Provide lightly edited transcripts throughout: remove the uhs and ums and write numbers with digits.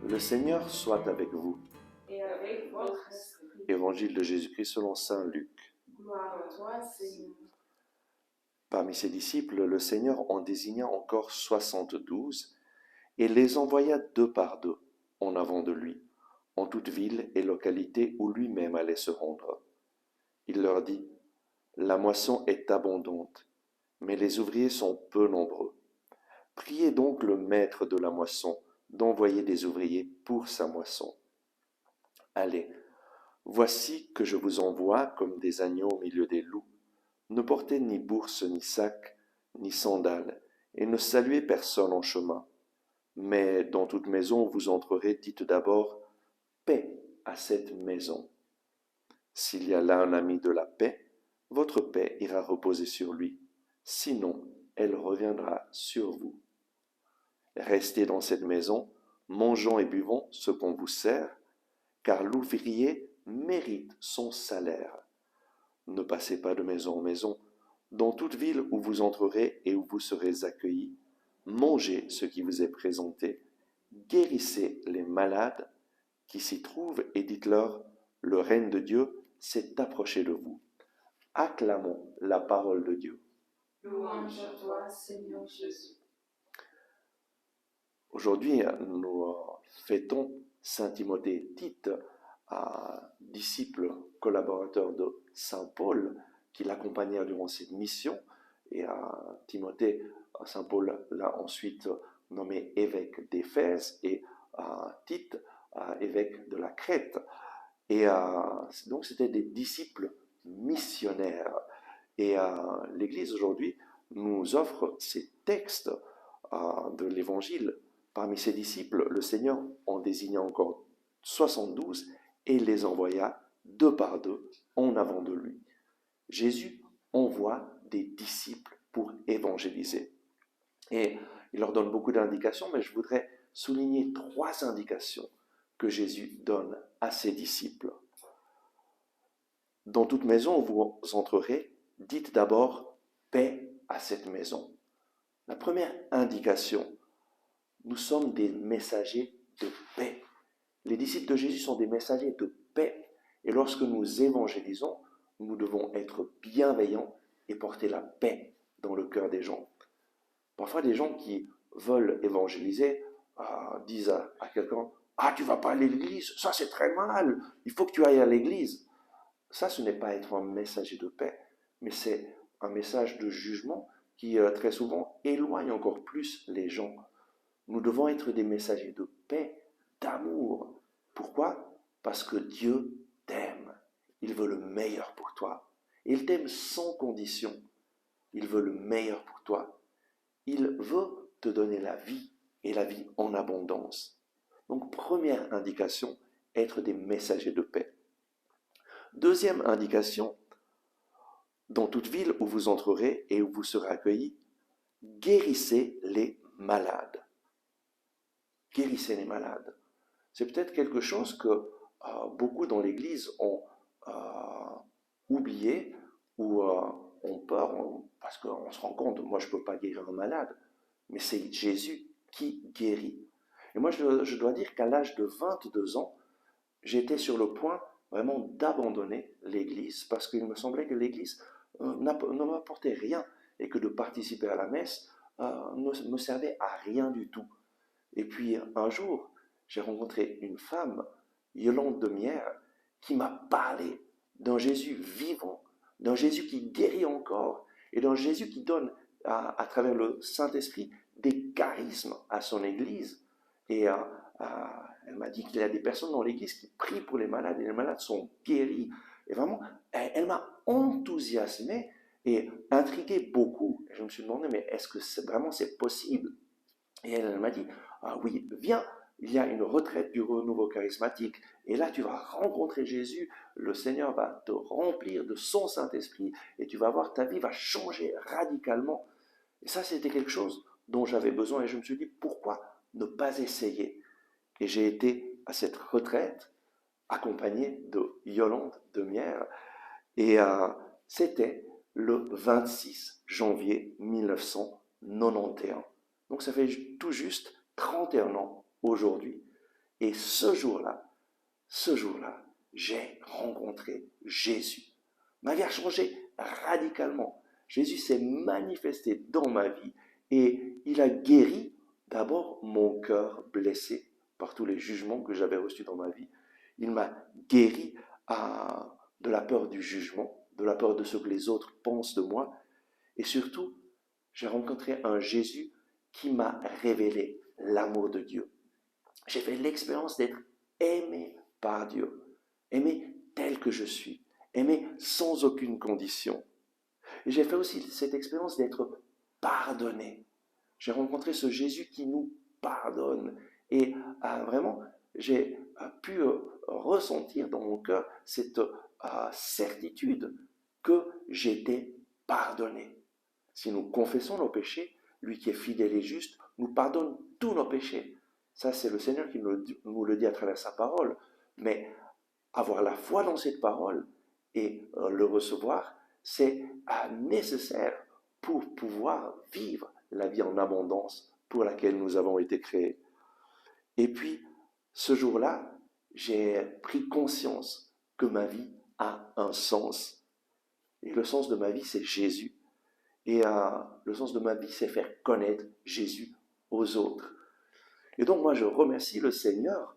Le Seigneur soit avec vous. Et avec votre esprit. Évangile de Jésus-Christ selon saint Luc. Gloire à toi, Seigneur. Parmi ses disciples, le Seigneur en désigna encore 72 et les envoya deux par deux en avant de lui, en toute ville et localité où lui-même allait se rendre. Il leur dit, « La moisson est abondante, mais les ouvriers sont peu nombreux. Priez donc le maître de la moisson d'envoyer des ouvriers pour sa moisson. Allez, voici que je vous envoie comme des agneaux au milieu des loups. Ne portez ni bourse, ni sac, ni sandales, et ne saluez personne en chemin. Mais dans toute maison où vous entrerez, dites d'abord « Paix à cette maison ». S'il y a là un ami de la paix, votre paix ira reposer sur lui. Sinon, elle reviendra sur vous. Restez dans cette maison, mangeons et buvons ce qu'on vous sert, car l'ouvrier mérite son salaire. Ne passez pas de maison en maison. Dans toute ville où vous entrerez et où vous serez accueillis, mangez ce qui vous est présenté. Guérissez les malades qui s'y trouvent et dites-leur, le règne de Dieu s'est approché de vous. Acclamons la parole de Dieu. Louange à toi, Seigneur Jésus. Aujourd'hui, nous fêtons Saint Timothée Tite, disciple collaborateur de Saint Paul, qui l'accompagnèrent durant cette mission. Et Timothée, Saint Paul l'a ensuite nommé évêque d'Éphèse et Tite, évêque de la Crète. Et donc c'était des disciples missionnaires. Et l'Église aujourd'hui nous offre ces textes de l'Évangile. Parmi ses disciples, le Seigneur en désigna encore 72 et les envoya deux par deux en avant de lui. Jésus envoie des disciples pour évangéliser. Et il leur donne beaucoup d'indications, mais je voudrais souligner trois indications que Jésus donne à ses disciples. Dans toute maison où vous entrerez, dites d'abord « paix à cette maison ». La première indication, nous sommes des messagers de paix. Les disciples de Jésus sont des messagers de paix. Et lorsque nous évangélisons, nous devons être bienveillants et porter la paix dans le cœur des gens. Parfois, des gens qui veulent évangéliser disent à quelqu'un « Ah, tu vas pas à l'église, ça c'est très mal, il faut que tu ailles à l'église ». Ça, ce n'est pas être un messager de paix, mais c'est un message de jugement qui très souvent éloigne encore plus les gens. Nous devons être des messagers de paix, d'amour. Pourquoi? Parce que Dieu t'aime. Il veut le meilleur pour toi. Il t'aime sans condition. Il veut le meilleur pour toi. Il veut te donner la vie et la vie en abondance. Donc, première indication, être des messagers de paix. Deuxième indication, dans toute ville où vous entrerez et où vous serez accueillis, guérissez les malades. Guérissez les malades. C'est peut-être quelque chose que beaucoup dans l'Église ont oublié ou ont peur, parce qu'on se rend compte, moi je ne peux pas guérir un malade, mais c'est Jésus qui guérit. Et moi je dois dire qu'à l'âge de 22 ans, j'étais sur le point vraiment d'abandonner l'Église, parce qu'il me semblait que l'Église ne m'apportait rien, et que de participer à la messe ne me servait à rien du tout. Et puis un jour, j'ai rencontré une femme, Yolande Demière, qui m'a parlé d'un Jésus vivant, d'un Jésus qui guérit encore, et d'un Jésus qui donne à travers le Saint-Esprit des charismes à son Église. Et elle m'a dit qu'il y a des personnes dans l'Église qui prient pour les malades, et les malades sont guéris. Et vraiment, elle m'a enthousiasmé et intrigué beaucoup. Et je me suis demandé, mais est-ce que vraiment c'est possible? Et elle m'a dit, ah oui, viens, il y a une retraite du renouveau charismatique, et là tu vas rencontrer Jésus, le Seigneur va te remplir de son Saint-Esprit, et tu vas voir, ta vie va changer radicalement. Et ça, c'était quelque chose dont j'avais besoin, et je me suis dit, pourquoi ne pas essayer? Et j'ai été à cette retraite, accompagné de Yolande Demière, et c'était le 26 janvier 1991. Donc ça fait tout juste 31 ans aujourd'hui. Et ce jour-là, j'ai rencontré Jésus. Ma vie a changé radicalement. Jésus s'est manifesté dans ma vie et il a guéri d'abord mon cœur blessé par tous les jugements que j'avais reçus dans ma vie. Il m'a guéri de la peur du jugement, de la peur de ce que les autres pensent de moi. Et surtout, j'ai rencontré un Jésus qui m'a révélé l'amour de Dieu. J'ai fait l'expérience d'être aimé par Dieu, aimé tel que je suis, aimé sans aucune condition. Et j'ai fait aussi cette expérience d'être pardonné. J'ai rencontré ce Jésus qui nous pardonne. Et vraiment, j'ai pu ressentir dans mon cœur cette certitude que j'étais pardonné. Si nous confessons nos péchés, lui qui est fidèle et juste nous pardonne tous nos péchés. Ça, c'est le Seigneur qui nous le dit à travers sa parole. Mais avoir la foi dans cette parole et le recevoir, c'est nécessaire pour pouvoir vivre la vie en abondance pour laquelle nous avons été créés. Et puis, ce jour-là, j'ai pris conscience que ma vie a un sens. Et le sens de ma vie, c'est Jésus. Et le sens de ma vie, c'est faire connaître Jésus aux autres. Et donc, moi, je remercie le Seigneur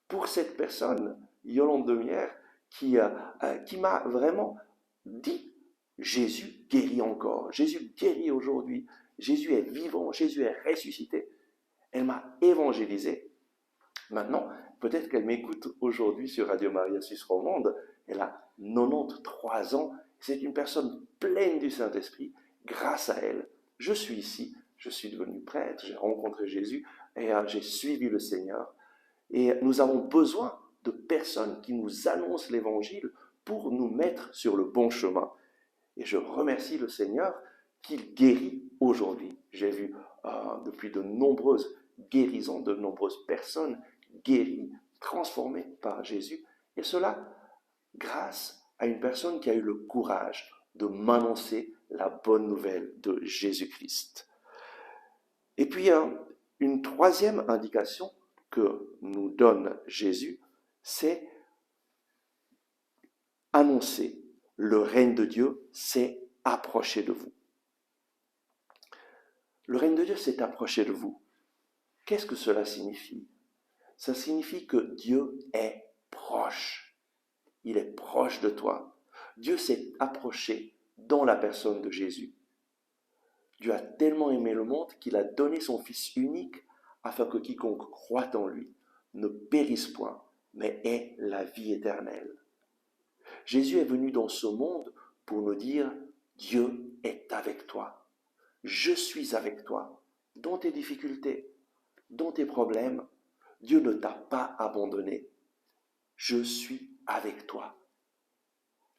pour cette personne, Yolande Demière, qui m'a vraiment dit, Jésus guérit encore, Jésus guérit aujourd'hui, Jésus est vivant, Jésus est ressuscité. Elle m'a évangélisé. Maintenant, peut-être qu'elle m'écoute aujourd'hui sur Radio Maria Suisse Romande. Elle a 93 ans. C'est une personne pleine du Saint-Esprit. Grâce à elle, je suis ici. Je suis devenu prêtre. J'ai rencontré Jésus et j'ai suivi le Seigneur. Et nous avons besoin de personnes qui nous annoncent l'Évangile pour nous mettre sur le bon chemin. Et je remercie le Seigneur qu'il guérit aujourd'hui. J'ai vu depuis de nombreuses guérisons, de nombreuses personnes guéries, transformées par Jésus. Et cela grâce à une personne qui a eu le courage de m'annoncer la bonne nouvelle de Jésus-Christ. Et puis, une troisième indication que nous donne Jésus, c'est annoncer le règne de Dieu s'est approché de vous. Le règne de Dieu s'est approché de vous. Qu'est-ce que cela signifie? Ça signifie que Dieu est proche. Il est proche de toi. Dieu s'est approché dans la personne de Jésus. Dieu a tellement aimé le monde qu'il a donné son Fils unique afin que quiconque croit en lui ne périsse point, mais ait la vie éternelle. Jésus est venu dans ce monde pour nous dire « Dieu est avec toi. Je suis avec toi dans tes difficultés, dans tes problèmes. Dieu ne t'a pas abandonné. Je suis avec toi. »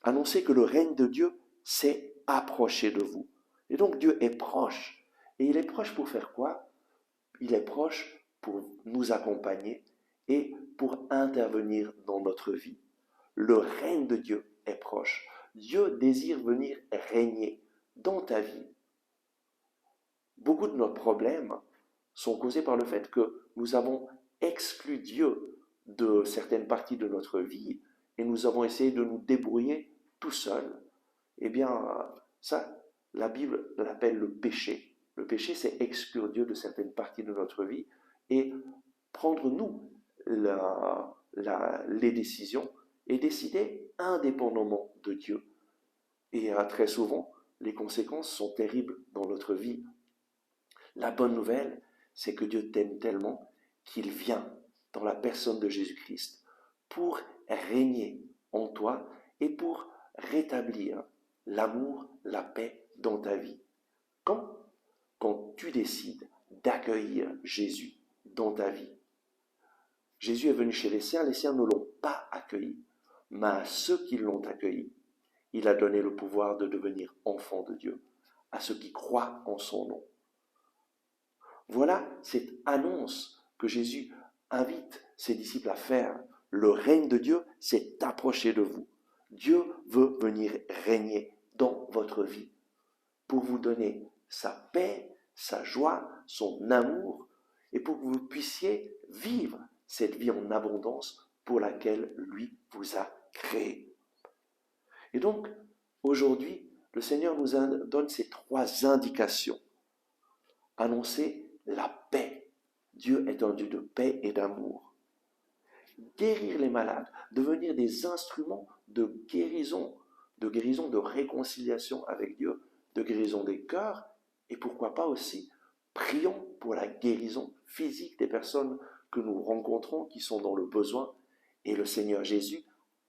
Annoncez que le règne de Dieu s'est approché de vous. Et donc Dieu est proche. Et il est proche pour faire quoi? Il est proche pour nous accompagner et pour intervenir dans notre vie. Le règne de Dieu est proche. Dieu désire venir régner dans ta vie. Beaucoup de nos problèmes sont causés par le fait que nous avons exclu Dieu de certaines parties de notre vie et nous avons essayé de nous débrouiller tout seuls. Eh bien, ça, la Bible l'appelle le péché. Le péché, c'est exclure Dieu de certaines parties de notre vie et prendre nous les décisions et décider indépendamment de Dieu. Et très souvent, les conséquences sont terribles dans notre vie. La bonne nouvelle, c'est que Dieu t'aime tellement qu'il vient dans la personne de Jésus-Christ pour régner en toi et pour rétablir l'amour, la paix dans ta vie. Quand tu décides d'accueillir Jésus dans ta vie. Jésus est venu chez les siens ne l'ont pas accueilli, mais à ceux qui l'ont accueilli, il a donné le pouvoir de devenir enfants de Dieu, à ceux qui croient en son nom. Voilà cette annonce que Jésus invite ses disciples à faire. Le règne de Dieu s'est approché de vous. Dieu veut venir régner dans votre vie pour vous donner sa paix, sa joie, son amour et pour que vous puissiez vivre cette vie en abondance pour laquelle lui vous a créé. Et donc, aujourd'hui, le Seigneur nous donne ces 3 indications. Annoncer la paix. Dieu est un Dieu de paix et d'amour. Guérir les malades, devenir des instruments de guérison, de réconciliation avec Dieu, de guérison des cœurs, et pourquoi pas aussi, prions pour la guérison physique des personnes que nous rencontrons qui sont dans le besoin, et le Seigneur Jésus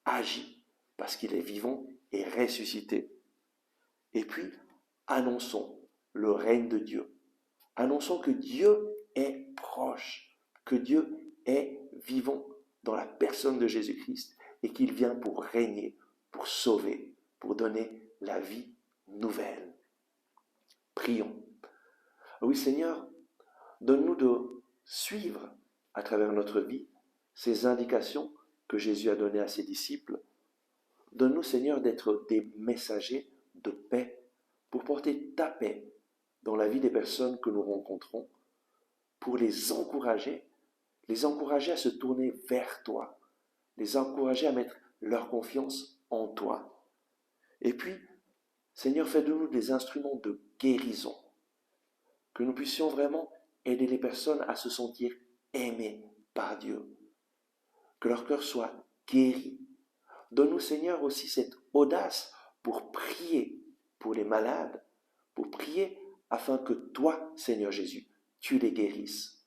agit parce qu'il est vivant et ressuscité. Et puis, annonçons le règne de Dieu. Annonçons que Dieu est proche, que Dieu est vivant dans la personne de Jésus-Christ et qu'il vient pour régner, pour sauver, pour donner la vie nouvelle. Prions. Oui Seigneur, donne-nous de suivre à travers notre vie ces indications que Jésus a données à ses disciples. Donne-nous Seigneur d'être des messagers de paix pour porter ta paix dans la vie des personnes que nous rencontrons, pour les encourager à se tourner vers toi, les encourager à mettre leur confiance en toi. Et puis, Seigneur, fais de nous des instruments de guérison, que nous puissions vraiment aider les personnes à se sentir aimées par Dieu, que leur cœur soit guéri. Donne-nous, Seigneur, aussi cette audace pour prier pour les malades, pour prier afin que toi, Seigneur Jésus, tu les guérisses.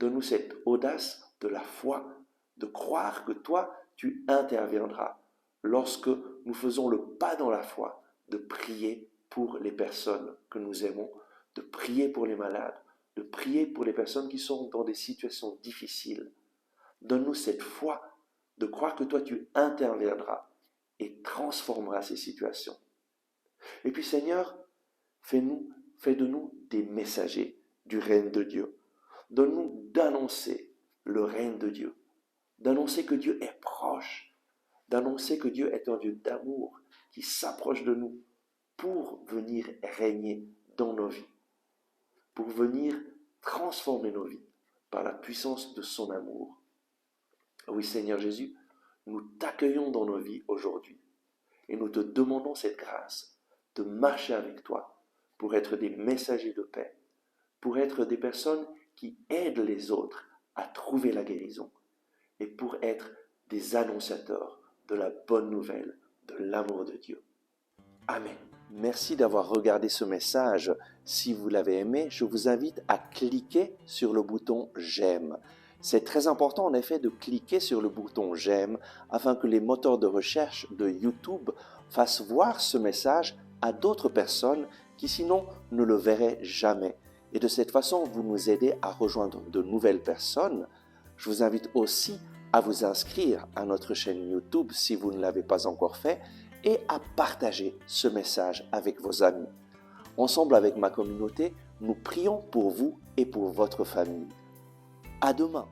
Donne-nous cette audace de la foi, de croire que toi, tu interviendras lorsque nous faisons le pas dans la foi, de prier pour les personnes que nous aimons, de prier pour les malades, de prier pour les personnes qui sont dans des situations difficiles. Donne-nous cette foi de croire que toi, tu interviendras et transformeras ces situations. Et puis, Seigneur, fais de nous des messagers du règne de Dieu. Donne-nous d'annoncer le règne de Dieu, d'annoncer que Dieu est proche, d'annoncer que Dieu est un Dieu d'amour qui s'approche de nous pour venir régner dans nos vies, pour venir transformer nos vies par la puissance de son amour. Oui, Seigneur Jésus, nous t'accueillons dans nos vies aujourd'hui et nous te demandons cette grâce de marcher avec toi pour être des messagers de paix, pour être des personnes qui aident les autres à trouver la guérison et pour être des annonciateurs de la bonne nouvelle, de l'amour de Dieu. Amen. Merci d'avoir regardé ce message. Si vous l'avez aimé, je vous invite à cliquer sur le bouton « J'aime ». C'est très important en effet de cliquer sur le bouton « J'aime » afin que les moteurs de recherche de YouTube fassent voir ce message à d'autres personnes qui sinon ne le verraient jamais. Et de cette façon, vous nous aidez à rejoindre de nouvelles personnes. Je vous invite aussi à vous inscrire à notre chaîne YouTube si vous ne l'avez pas encore fait et à partager ce message avec vos amis. Ensemble avec ma communauté, nous prions pour vous et pour votre famille. À demain!